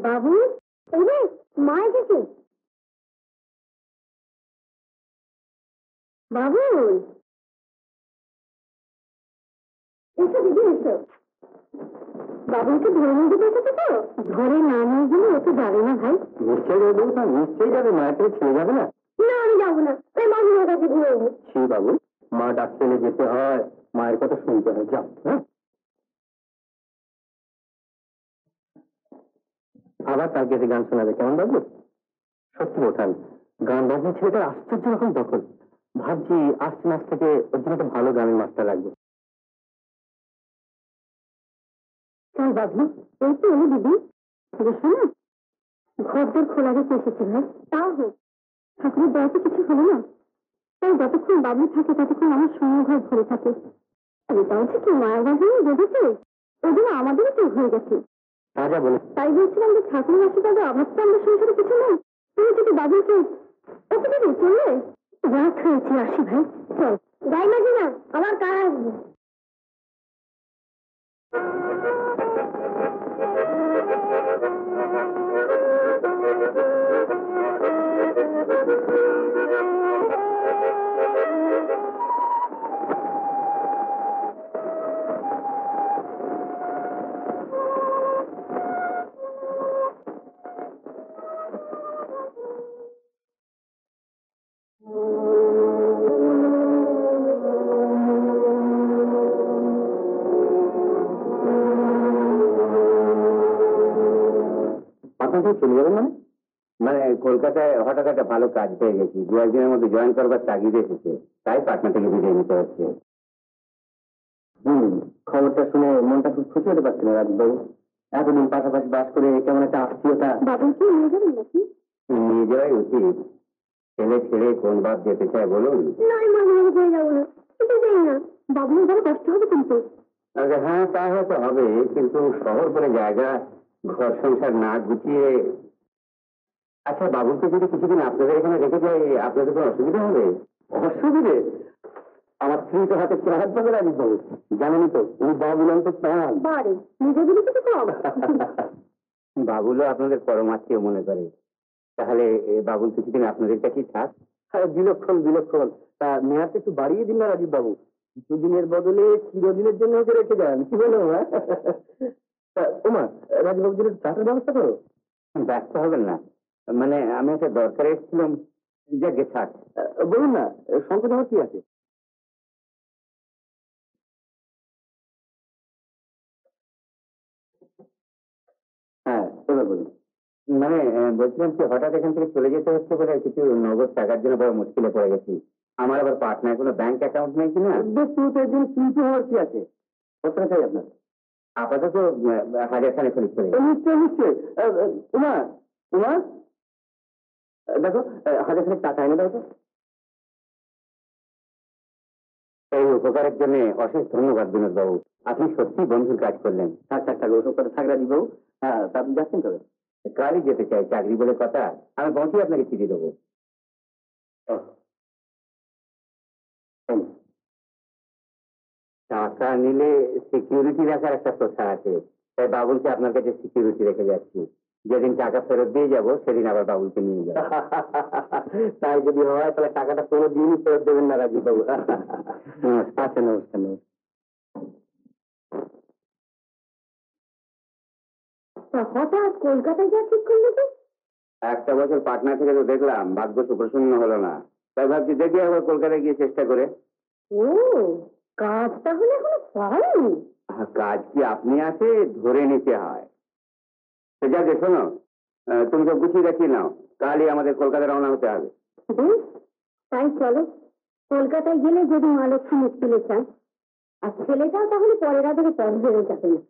বাবু, এই রে মা এসেছে। বাবু এসো দিদি, এসো। বাবুকে ধরে নিয়ে যেতে এসেছে তো? ধরে না নিয়ে গেলে ও তো যাবে না ভাই। নিশ্চয়ই যাবো, নিশ্চয়ই যাবে। মায়ের ছেড়ে যাবে না? না, আমি যাবো না। তাই মাঝে কাছে ঘুরে এলো। সে বাবু, মা ডাক পেলে যেতে হয়, মায়ের কথা শুনতে হয়। যাও। হ্যাঁ, আবার কালকে এসে গান শোনাবে, কেমন বাবু? সত্যি ওঠান, গান বাজনা ছেলেটার আশ্চর্য রকম দখল। ভাবছি আসছে মাস থেকে ওর জন্য একটা ভালো গানের মাস্টার লাগবে। তাই বাবু, এই তো এলো দিদি। দেখো না, ঘরদোর খোলা রেখে এসেছে ভাই। তাও হোক, ঠাকুরের দয়াতে কিছু হলো না। তাই যতক্ষণ বাবু থাকে ততক্ষণ আমার সময় ঘর ভরে থাকে। এটা হচ্ছে কি মায়ের বাগানে বেঁধেছে, ওই জন্য আমাদেরও তো হয়ে গেছে। রাজা বলে তাই বলছিলাম যে ঠাকুরের আশীর্বাদ আমার তো আমাদের সংসারে কিছু নেই। তুমি যদি বাবুকে ওকে দেবে চললে। রাত হয়েছে, আসি ভাই। চল যাই মাঝি না, আবার কার আসবে। আপনাকে চলে যাবেন মানে? মানে কলকাতায় হঠাৎ একটা ভালো কাজ পেয়ে গেছি, 2-1 দিনের মধ্যে জয়েন করবার তাগিদ এসেছে, তাই পাটনা থেকে বিদায় নিতে হচ্ছে। খবরটা শুনে মনটা খুব খুশি হতে পারছে না রাজবাবু। এতদিন পাশাপাশি বাস করে কেমন একটা আত্মীয়তা। বাবুকে নিয়ে যাবেন নাকি? নিয়ে যাওয়াই উচিত। ছেলে ছেড়ে কোন বাপ যেতে চায় বলুন? নয়, মাঝে মাঝে হয়ে যাবো না, কিন্তু যাই না। বাবুর বড় কষ্ট হবে কিন্তু। হ্যাঁ, তা হয়তো হবে, কিন্তু শহর করে জায়গা, ঘর সংসার না গুছিয়ে। আচ্ছা, বাবুকে যদি কিছুদিন আপনাদের এখানে রেখে যাই, আপনাদের কোনো অসুবিধা হবে? অসুবিধে? আমার স্ত্রী তো হাতে হাত পাবে রাজবাবু, জানেনি তো উনি বাবুলাম তো প্রাণ। বারে নিজে যদি কিছু কম। বাবুলও আপনাদের পরমাত্মীয় মনে করে। তাহলে বাবুল কিছুদিন আপনাদের কাছেই থাক। হ্যাঁ, বিলক্ষণ বিলক্ষণ। তা মেয়াদটা একটু বাড়িয়ে দিন না রাজীব বাবু, কিছুদিনের বদলে চিরদিনের জন্য ওকে রেখে যান, কি বলো? ওমা, রাজীববাবুর জন্য চাকরির ব্যবস্থা করো। ব্যস্ত হবেন না, মানে আমি একটা দরকারে এসেছিলাম। যাকে থাক, বলুন না, সংকট আমার কি আছে? হ্যাঁ, এবার বলুন। মানে বলছিলাম কি, হঠাৎ এখান থেকে চলে যেতে হচ্ছে বলে কিছু নগদ টাকার জন্য বড় মুশকিলে পড়ে গেছি। আমার আবার পাটনায় কোনো ব্যাংক অ্যাকাউন্ট নেই কিনা। একজন চিন্তা হওয়ার কি আছে? কতটা চাই আপনার? আপাতত 1000 খানে খরিদ করে। নিশ্চয় নিশ্চয়। উমা, উমা, দেখো 1000 খানেক টাকা এনে দাও তো। এই উপকারের জন্য অশেষ ধন্যবাদ বিনোদ বাবু, আপনি সত্যি বন্ধুর কাজ করলেন। থাক থাক থাক, ওসব কথা থাক রাজীব বাবু। হ্যাঁ, তা আপনি যাচ্ছেন তবে? কালই যেতে চাই, চাকরি বলে কথা। আমি পৌঁছে আপনাকে চিঠি দেবো। টাকা নিলে সিকিউরিটি রাখার একটা প্রথা আছে, তাই বাবুলকে আপনার কাছে সিকিউরিটি রেখে যাচ্ছি। যেদিন টাকা ফেরত দিয়ে যাবো সেদিন আবার বাবুলকে নিয়ে যাবো। তাই যদি হয় তাহলে টাকাটা কোনো দিনই ফেরত দেবেন না রাজীব বাবু। আচ্ছা, নমস্কার নমস্কার। হঠাৎ কলকাতায় যা ঠিক করলো তো? একটা বছর পাটনা থেকে তো দেখলাম ভাগ্য সুপ্রসন্ন হলো না, তাই ভাবছি দেখি আবার কলকাতায় গিয়ে চেষ্টা করে। ও, কাজ তাহলে এখনো পাইনি? কাজ কি আপনি আসে ধরে নিতে হয়। তো যাকে শোনো, তুমি তো গুছিয়ে গাছিয়ে নাও, কালই আমাদের কলকাতা রওনা হতে হবে। বেশ, তাই চলো। কলকাতায় গেলে যদি মহালক্ষ্মী মুখ তুলে চান, আর ছেলেটাও তাহলে পরের আদরে পর হয়ে যাবে না।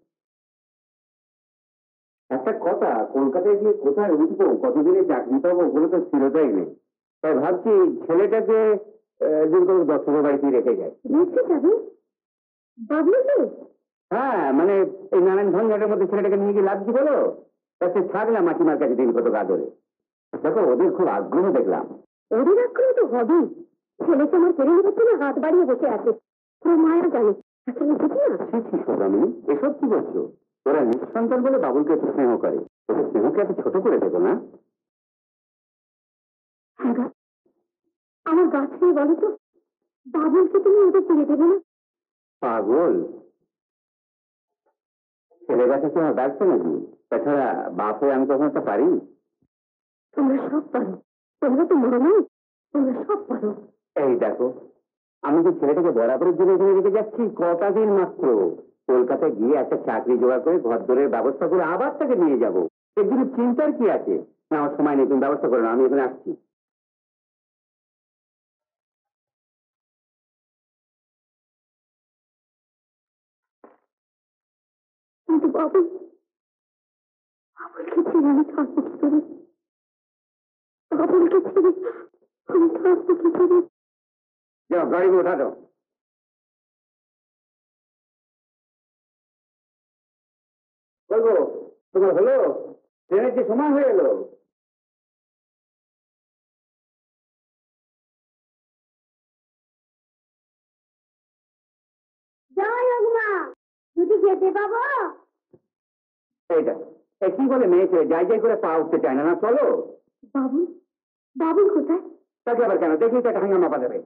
একটা কথা, কলকাতায় গিয়ে কোথায় উঠবো, কতদিনে চাকরি পাবো, ওগুলো তো স্থিরতাই নেই। তাই ভাবছি ছেলেটাকে একদিন করে দর্শকের বাড়িতে রেখে যায়। রেখে যাবে বাবলুকে? হ্যাঁ, মানে এই নানান ঝঞ্ঝাটের মধ্যে ছেলেটাকে নিয়ে গিয়ে লাভ কি বলো? তা সে থাকলাম মাসিমার কাছে দিন কত আদরে। দেখো, ওদের খুব আগ্রহ দেখলাম। ওদের আগ্রহ তো হবেই। ছেলেকে আমার কেড়ে নিতে না, হাত বাড়িয়ে বসে আছে। তোর মায়া জানে আসলে বুঝি না। সৌদামিনী, এসব কি বলছো? ওরা নিঃসন্তান বলে বাবুলকে একটু স্নেহ করে, ওকে স্নেহকে এত ছোট করে দেবো না। হ্যাঁ গা, আমার গাছ নিয়ে বলো তো, বাবুলকে তুমি ওদের দিয়ে দেবে না? পাগল, ছেলে গাছে কি আমার ব্যর্থ নাকি? তাছাড়া বাপ হয়ে আমি কখনো তো পারি। তোমরা সব পারো, তোমরা তো মরো না, তোমরা সব পারো। এই দেখো, আমি যে ছেলেটাকে বরাবরের জন্য এখানে রেখে যাচ্ছি কটা দিন মাত্র, কলকাতায় গিয়ে একটা চাকরি জোগাড় করে ঘর দরের ব্যবস্থা করে আবার তাকে নিয়ে যাবো। একদিনের চিন্তার কি আছে? না, আমার সময় নেই, তুমি ব্যবস্থা করো না, আমি এখানে আসছি। কিন্তু বাবুল, বাবুলকে ছেড়ে আমি থাকবো কি করে? বাবুলকে ছেড়ে আমি থাকবো কি করে? যাও, গাড়ি উঠা দাও। বলবো, তোমার হলো? ট্রেনের যে সময় হয়ে এলো। জয় হোক মা, যদি যেতে পাবো। এইটা কি বলে মেয়ে ছেলে যাই যাই করে পা উঠতে চায় না, না চলো। বাবুল, বাবুল কোথায়? তাকে আবার কেন? দেখি তো একটা হাঙ্গামা বাজাবে।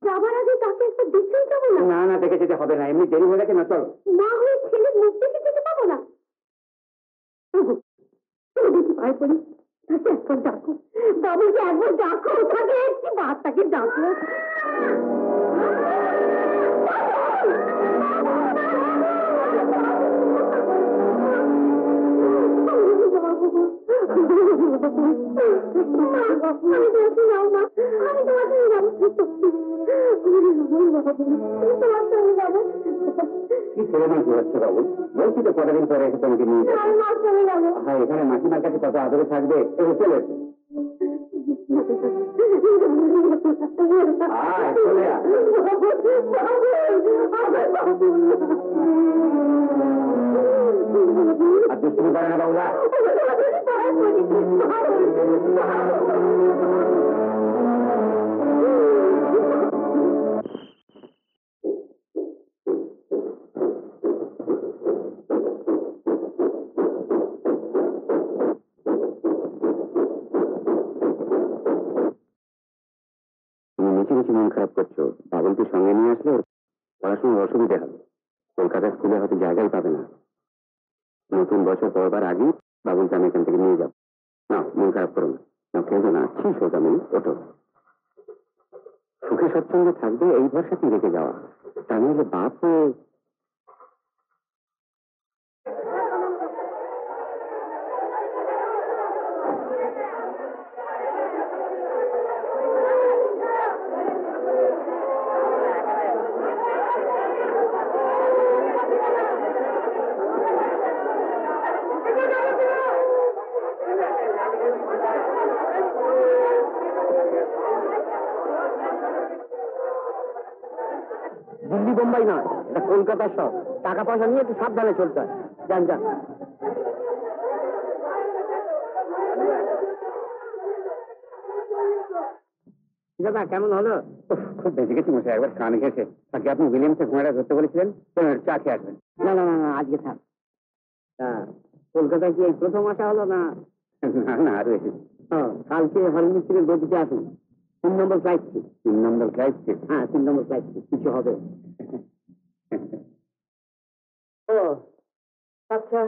যাবার আগে তাকে একটা দেখেই যাবো না? না না, দেখে যেতে হবে না, এমনি দেরি হয়ে গেছে, না চলো। মা হয়ে ছেলের মুখ দেখে যেতে পাবো না? দেখি পায়ে পড়ি, তাকে একবার ডাকো, বাবুলকে একবার ডাকো, তাকে একটি বাচ্চাকে ডাকো। কি ছেলে মানুষ হচ্ছে বাবু, বলছি তো কতদিন পরে এসে তোমাকে নিয়ে যাবো। হ্যাঁ, এখানে মাসিমার কাছে কত আদরে থাকবে, এবার চলে এসো। আয়, চলে আয়। আর দুষ্টুমি করে না বাবুরা। তুমি মিছি মিছি মন খারাপ করছো, বাবুলকে সঙ্গে নিয়ে আসলে ওর পড়াশোনার অসুবিধা হবে, কলকাতার স্কুলে হয়তো জায়গাই পাবে না। নতুন বছর পড়বার আগেই বাবুলকে আমি এখান থেকে নিয়ে যাবো। না, মন খারাপ করো না, না কেঁদো না, ছি সোজামণি, ওঠো। সুখে স্বচ্ছন্দে থাকবে এই ভরসাতেই রেখে যাওয়া, তা নাহলে বাপ হয়ে। দিল্লি বোম্বাই নয়, এটা কলকাতার শহর, টাকা পয়সা নিয়ে একটু সাবধানে চলতে হয়। যান যান। দাদা কেমন হলো? খুব বেঁচে গেছি মশাই, একবার কান ঘেসে। তাকে আপনি উইলিয়ামসের ঘোড়াটা ধরতে বলেছিলেন, চা খেয়ে আসবেন। না না না না, আজকে থাক। কলকাতায় কি এই প্রথম আসা হলো না? না না, আরো এসেছি। কালকে হরিমিস্ত্রির গতিতে আসুন, 3 নম্বর ফ্লাইট। 3 নম্বর ফ্লাইট? হ্যাঁ, 3 নম্বর ফ্লাইট, কিছু হবে। ও আচ্ছা,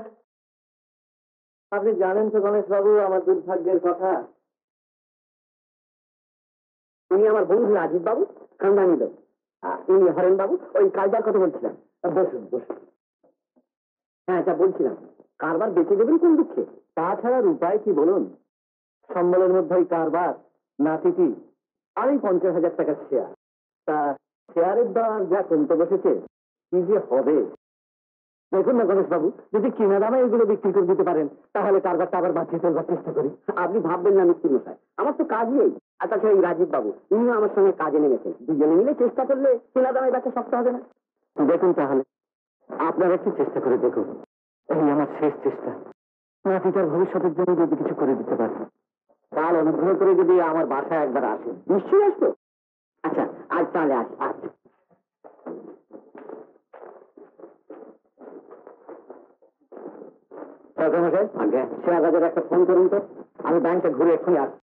আপনি জানেন তো গণেশ বাবু আমার দুর্ভাগ্যের কথা। উনি আমার বন্ধু রাজীব বাবু, খানদানি লোক। উনি হরেন বাবু, ওই কালটার কথা বলছিলাম। বসুন বসুন। হ্যাঁ, এটা বলছিলাম, কারবার বেঁচে দেবেন কোন দুঃখে? তাছাড়ার উপায় কি বলুন? সম্বলের মধ্যে ওই কারবার, নাতিটি আর এই 50,000 টাকার শেয়ার। তা শেয়ারের দাম যা কমতে বসেছে, কি যে হবে। দেখুন না গণেশ বাবু, যদি কিনা দামে এগুলো বিক্রি করে দিতে পারেন, তাহলে কারবারটা আবার বাঁচিয়ে চলবার চেষ্টা করি। আপনি ভাববেন না মিস্ত্রি মশাই, আমার তো কাজই এই। আর তাছাড়া এই রাজীব বাবু, উনিও আমার সঙ্গে কাজে নেমেছেন, দুজনে মিলে চেষ্টা করলে কিনা দামে বেচা শক্ত হবে না। দেখুন তাহলে, আপনারা একটু চেষ্টা করে দেখুন, এই আমার শেষ চেষ্টা। নাতিটার ভবিষ্যতের জন্য যদি কিছু করে দিতে পারি, কাল অনুগ্রহ করে যদি আমার বাসায় একবার আসেন। নিশ্চয়ই আসবো। আচ্ছা, আজ তাহলে আচ্ছা। শেয়ারবাজারে একটা ফোন করুন তো, আমি ব্যাংকে ঘুরে এক্ষুনি আসছি।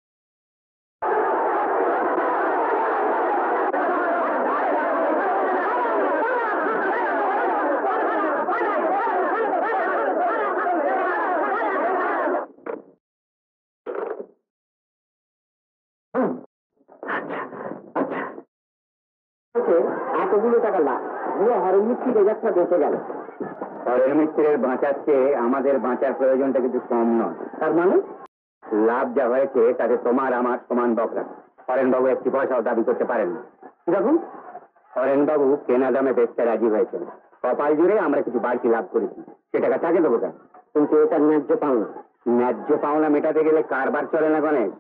এতগুলো টাকা লাভ, পুরো হরেন মিস্ত্রির রেজাল্টটা বেঁচে গেল। হরেন মিস্ত্রির বাঁচার চেয়ে আমাদের বাঁচার প্রয়োজনটা কিন্তু কম নয়। তার মানে লাভ যা হয়েছে তাতে তোমার আমার সমান বকরা। হরেনবাবু একটি পয়সাও দাবি করতে পারেন না। দেখুন, হরেনবাবু কেনা দামে বেচতে রাজি হয়েছেন। কপাল জুড়ে আমরা কিছু বাড়তি লাভ করেছি, সে টাকা তাকে দেবো কেন? কিন্তু এটা ন্যায্য পাওনা। ন্যায্য পাওনা মেটাতে গেলে কারবার চলে না গণেশ।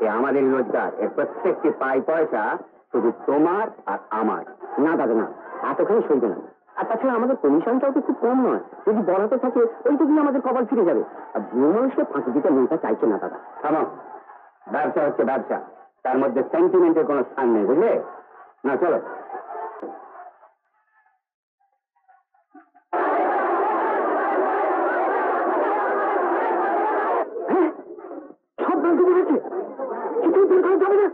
এ আমাদের রোজগার, এর প্রত্যেকটি পাই পয়সা শুধু তোমার আর আমার। না দাদা না, এতখানি সইবে না। আর তাছাড়া আমাদের কমিশনটাও তো খুব কম নয়। যদি বড়াতে থাকে ওইটুকুই আমাদের কপাল ফিরে যাবে। আর বুড়ো মানুষকে ফাঁকি দিতে মেয়েটা চাইছে না দাদা। থামো, ব্যবসা হচ্ছে ব্যবসা, তার মধ্যে সেন্টিমেন্টের কোনো স্থান নেই, বুঝলে? না চলো। সব ব্যাংকে বলেছে কিছু দরকার যাবে না।